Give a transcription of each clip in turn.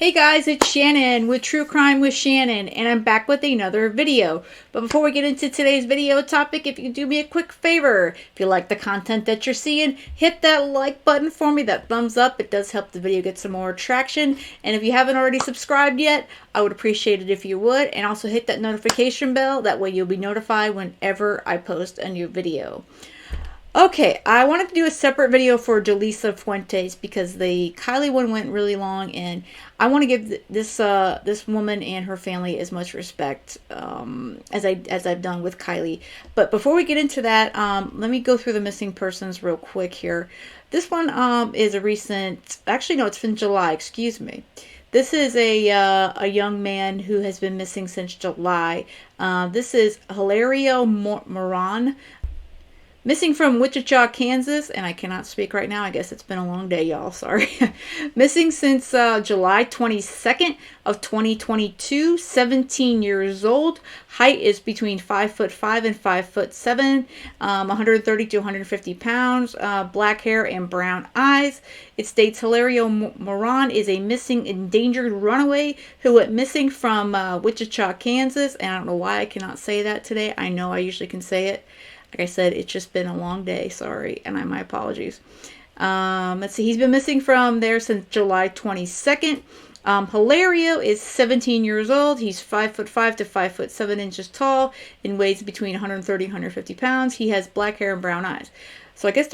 Hey guys, it's Shannon with True Crime with Shannon, and I'm back with another video. But before we get into today's video topic, if you could do me a quick favor, if you like the content that you're seeing, hit that like button for me, that thumbs up. It does help the video get some more traction. And if you haven't already subscribed yet, I would appreciate it if you would. And also hit that notification bell, that way you'll be notified whenever I post a new video. Okay, I wanted to do a separate video for Jolissa Fuentes because the Kylie one went really long, and I want to give this woman and her family as much respect as I've done with Kylie. But before we get into that, let me go through the missing persons real quick here. This one is a recent. Actually, no, it's from July. Excuse me. This is a young man who has been missing since July. This is Hilario Moran. Missing from Wichita, Kansas, and I cannot speak right now. I guess it's been a long day, y'all. Sorry. Missing since July 22nd of 2022. 17 years old. Height is between 5'5" and 5'7". 130 to 150 pounds. Black hair and brown eyes. It states Hilario Moran is a missing endangered runaway who went missing from Wichita, Kansas. And I don't know why I cannot say that today. I know I usually can say it. Like I said, it's just been a long day. Sorry, and my apologies. Let's see. He's been missing from there since July 22nd. Hilario is 17 years old. He's 5'5" to 5'7" inches tall and weighs between 130 and 150 pounds. He has black hair and brown eyes. So I guess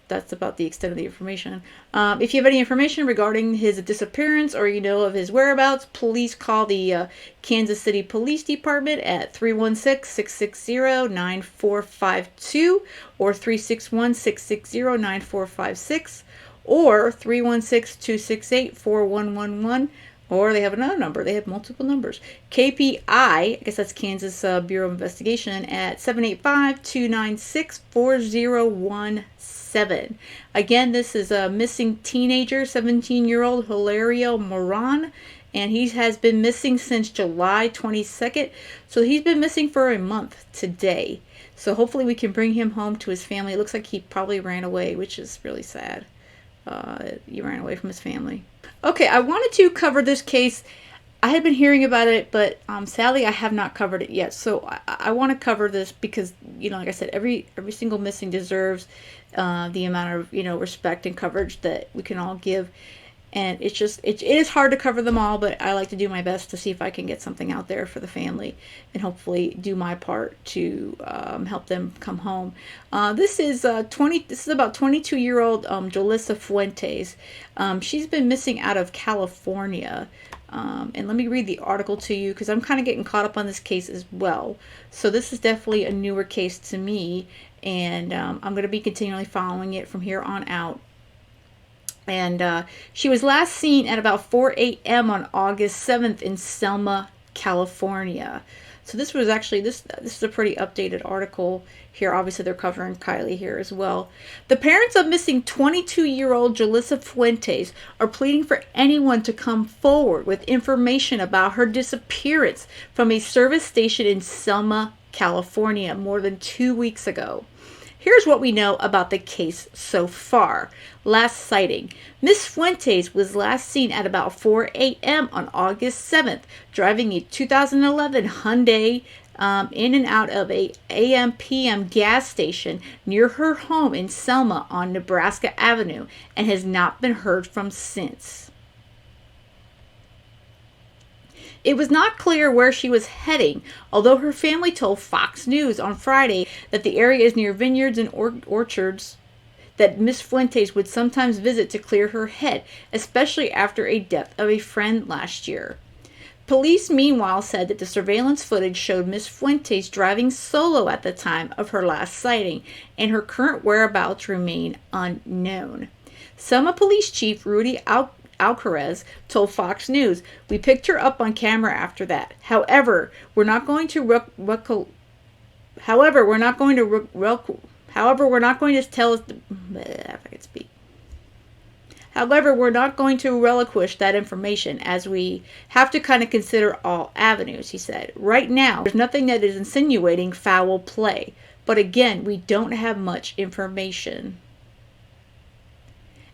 that's about the extent of the information. If you have any information regarding his disappearance or you know of his whereabouts, please call the Kansas City Police Department at 316-660-9452 or 361-660-9456 or 316-268-4111. Or they have another number. They have multiple numbers. KPI, I guess that's Kansas Bureau of Investigation, at 785-296-4017. Again, this is a missing teenager, 17-year-old Hilario Moran, and he has been missing since July 22nd. So he's been missing for a month today. So hopefully we can bring him home to his family. It looks like he probably ran away, which is really sad. He ran away from his family. Okay, I wanted to cover this case. I had been hearing about it, but sadly I have not covered it yet. So I want to cover this because, like I said, every single missing deserves the amount of, respect and coverage that we can all give. And it is hard to cover them all, but I like to do my best to see if I can get something out there for the family and hopefully do my part to help them come home. This is about 22-year-old Jolissa Fuentes. She's been missing out of California. And let me read the article to you because I'm kind of getting caught up on this case as well. So this is definitely a newer case to me, and I'm going to be continually following it from here on out. And she was last seen at about 4 a.m. on August 7th in Selma, California. So this was actually, this is a pretty updated article here. Obviously, they're covering Kylie here as well. The parents of missing 22-year-old Jolissa Fuentes are pleading for anyone to come forward with information about her disappearance from a service station in Selma, California, more than 2 weeks ago. Here's what we know about the case so far. Last sighting. Miss Fuentes was last seen at about 4 a.m. on August 7th, driving a 2011 Hyundai in and out of a AM/PM gas station near her home in Selma on Nebraska Avenue, and has not been heard from since. It was not clear where she was heading, although her family told Fox News on Friday that the area is near vineyards and orchards that Miss Fuentes would sometimes visit to clear her head, especially after a death of a friend last year. Police, meanwhile, said that the surveillance footage showed Miss Fuentes driving solo at the time of her last sighting, and her current whereabouts remain unknown. Selma Police Chief Rudy Alcarez told Fox News, "We picked her up on camera after that. However, we're not going to relinquish that information as we have to kind of consider all avenues," he said. "Right now, there's nothing that is insinuating foul play. But again, we don't have much information."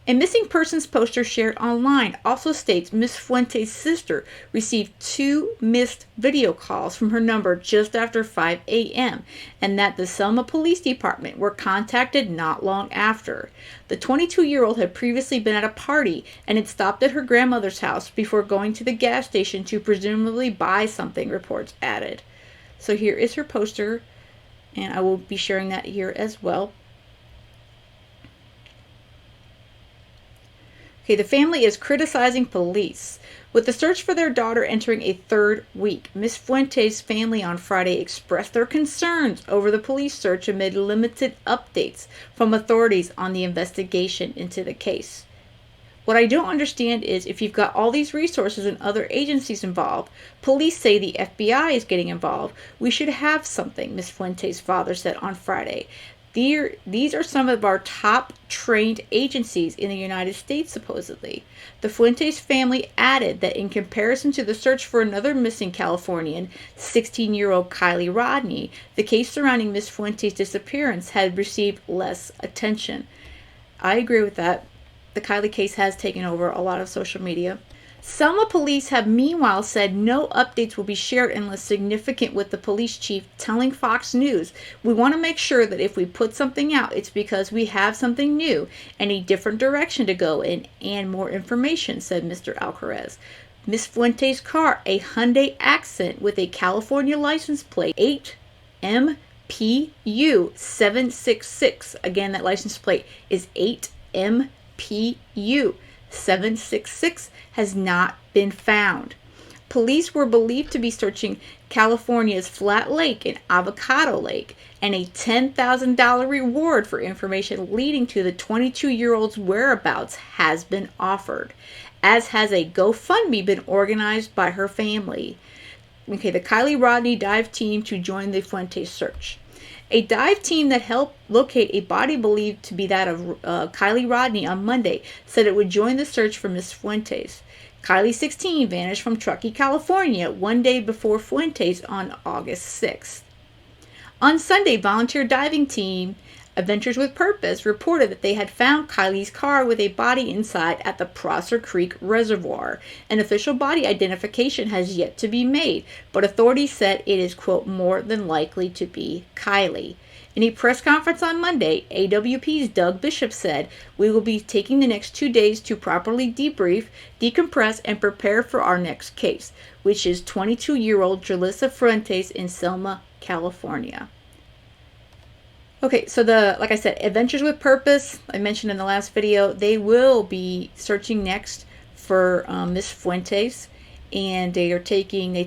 A missing persons poster shared online also states Miss Fuentes' sister received 2 missed video calls from her number just after 5 a.m. and that the Selma Police Department were contacted not long after. The 22-year-old had previously been at a party and had stopped at her grandmother's house before going to the gas station to presumably buy something, reports added. So here is her poster, and I will be sharing that here as well. Okay, the family is criticizing police. With the search for their daughter entering a 3rd week, Ms. Fuentes' family on Friday expressed their concerns over the police search amid limited updates from authorities on the investigation into the case. What I don't understand is if you've got all these resources and other agencies involved, police say the FBI is getting involved, we should have something, Ms. Fuentes' father said on Friday. These are some of our top trained agencies in the United States, supposedly. The Fuentes family added that in comparison to the search for another missing Californian, 16-year-old Kylie Rodney, the case surrounding Ms. Fuentes' disappearance had received less attention. I agree with that. The Kylie case has taken over a lot of social media. Selma police have meanwhile said no updates will be shared unless significant, with the police chief telling Fox News, "We want to make sure that if we put something out, it's because we have something new and a different direction to go in and more information," said Mr. Alcaraz. Miss Fuentes' car, a Hyundai Accent with a California license plate, 8MPU 766. Again, that license plate is 8MPU 766, has not been found. Police were believed to be searching California's Flat Lake and Avocado Lake, and a $10,000 reward for information leading to the 22-year-old's whereabouts has been offered, as has a GoFundMe been organized by her family. Okay, the Kylie Rodney dive team to join the Fuentes search. A dive team that helped locate a body believed to be that of Kylie Rodney on Monday said it would join the search for Miss Fuentes. Kylie, 16, vanished from Truckee, California, one day before Fuentes on August 6th. On Sunday, volunteer diving team Adventures with Purpose reported that they had found Kylie's car with a body inside at the Prosser Creek Reservoir. An official body identification has yet to be made, but authorities said it is, quote, more than likely to be Kylie. In a press conference on Monday, AWP's Doug Bishop said, "We will be taking the next 2 days to properly debrief, decompress, and prepare for our next case, which is 22-year-old Jolissa Fuentes in Selma, California." Okay, so like I said, Adventures with Purpose, I mentioned in the last video, they will be searching next for Miss Fuentes, and they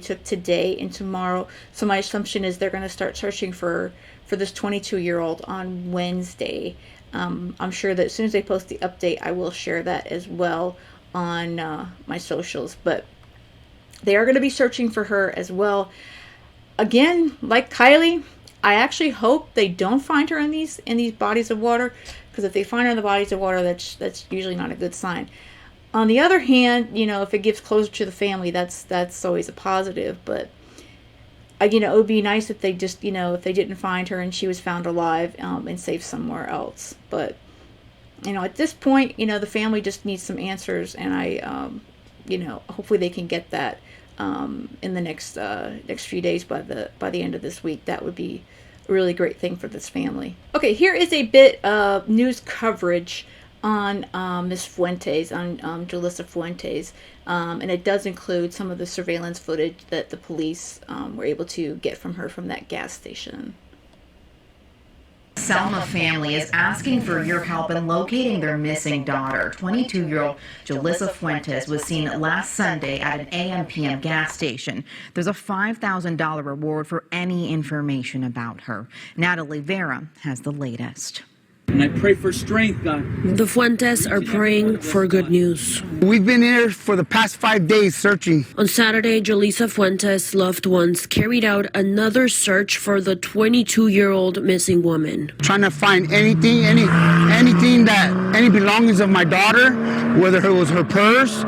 took today and tomorrow. So my assumption is they're going to start searching for this 22-year-old on Wednesday. I'm sure that as soon as they post the update, I will share that as well on my socials. But they are going to be searching for her as well. Again, like Kylie, I actually hope they don't find her in these bodies of water, because if they find her in the bodies of water, that's usually not a good sign. On the other hand, if it gives closure to the family, that's always a positive. But it would be nice if they just if they didn't find her and she was found alive and safe somewhere else. But at this point, the family just needs some answers, and I hopefully they can get that in the next few days by the end of this week. That would be a really great thing for this family. Okay, here is a bit of news coverage on Miss Fuentes, on Jolissa Fuentes, and it does include some of the surveillance footage that the police were able to get from her from that gas station. Selma family is asking for your help in locating their missing daughter. 22-year-old Jolissa Fuentes was seen last Sunday at an AM/PM gas station. There's a $5,000 reward for any information about her. Natalie Vera has the latest. And I pray for strength, God. The Fuentes are praying for good news. We've been here for the past 5 days searching. On Saturday, Jolissa Fuentes' loved ones carried out another search for the 22-year-old missing woman. Trying to find any belongings of my daughter, whether it was her purse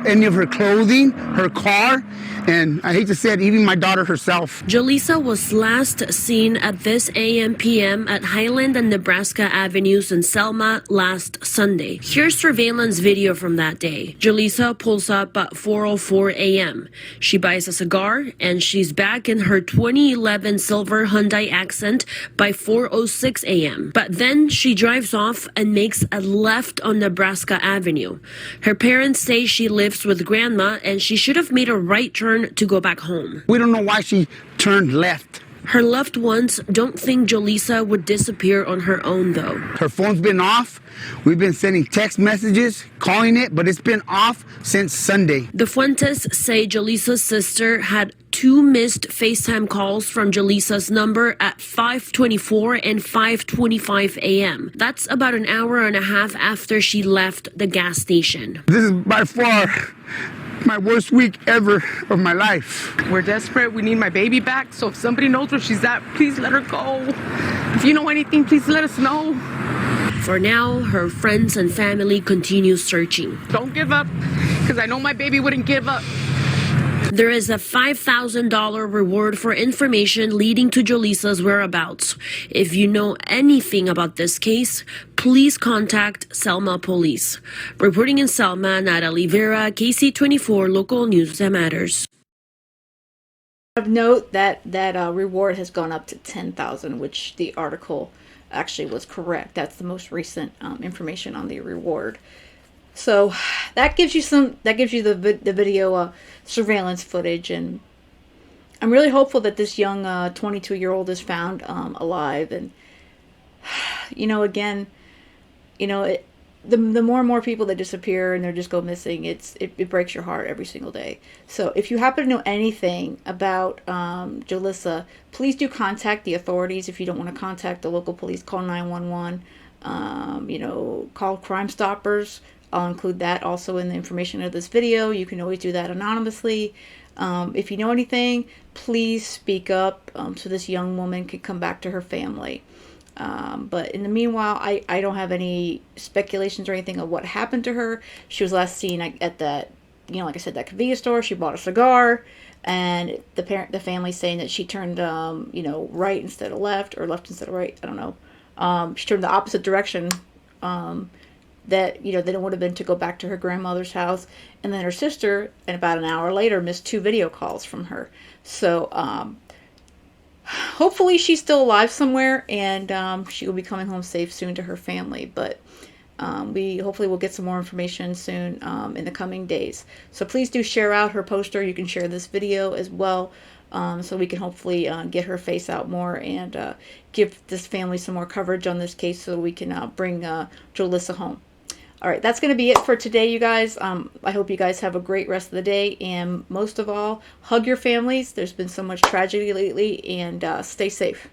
any of her clothing, her car, and I hate to say it, even my daughter herself. Jolissa was last seen at this AM/PM at Highland and Nebraska Avenues in Selma last Sunday. Here's surveillance video from that day. Jolissa pulls up at 4:04 a.m. She buys a cigar and she's back in her 2011 silver Hyundai Accent by 4:06 a.m. But then she drives off and makes a left on Nebraska Avenue. Her parents say she lives with grandma and she should have made a right turn to go back home. We don't know why she turned left. Her loved ones don't think Jolissa would disappear on her own, though. Her phone's been off. We've been sending text messages, calling it, but it's been off since Sunday. The Fuentes say Jolissa's sister had 2 missed FaceTime calls from Jolissa's number at 5:24 and 5:25 a.m. That's about an hour and a half after she left the gas station. This is by far my worst week ever of my life. We're desperate. We need my baby back. So if somebody knows where she's at, please let her go. If you know anything, please let us know. For now, her friends and family continue searching. Don't give up, because I know my baby wouldn't give up. There is a $5,000 reward for information leading to Jolissa's whereabouts. If you know anything about this case, please contact Selma Police. Reporting in Selma, Natalie Vera, KC24 Local News That Matters. Of note that reward has gone up to $10,000, which the article actually was correct. That's the most recent information on the reward. So that gives you the video surveillance footage, and I'm really hopeful that this young 22-year-old is found alive. And the more and more people that disappear and they just go missing, it breaks your heart every single day. So if you happen to know anything about Jolissa, please do contact the authorities. If you don't want to contact the local police, call 911. Call Crime Stoppers. I'll include that also in the information of this video. You can always do that anonymously. If you know anything, please speak up so this young woman can come back to her family. But in the meanwhile, I don't have any speculations or anything of what happened to her. She was last seen at that, like I said, that convenience store. She bought a cigar, and the family saying that she turned, right instead of left, or left instead of right. I don't know. She turned the opposite direction. That then it would have been to go back to her grandmother's house, and then her sister, and about an hour later, missed 2 video calls from her. So hopefully she's still alive somewhere, and she will be coming home safe soon to her family. But we hopefully will get some more information soon in the coming days. So please do share out her poster. You can share this video as well, so we can hopefully get her face out more and give this family some more coverage on this case, so we can bring Jolissa home. All right, that's going to be it for today, you guys. I hope you guys have a great rest of the day, and most of all, hug your families. There's been so much tragedy lately, and stay safe.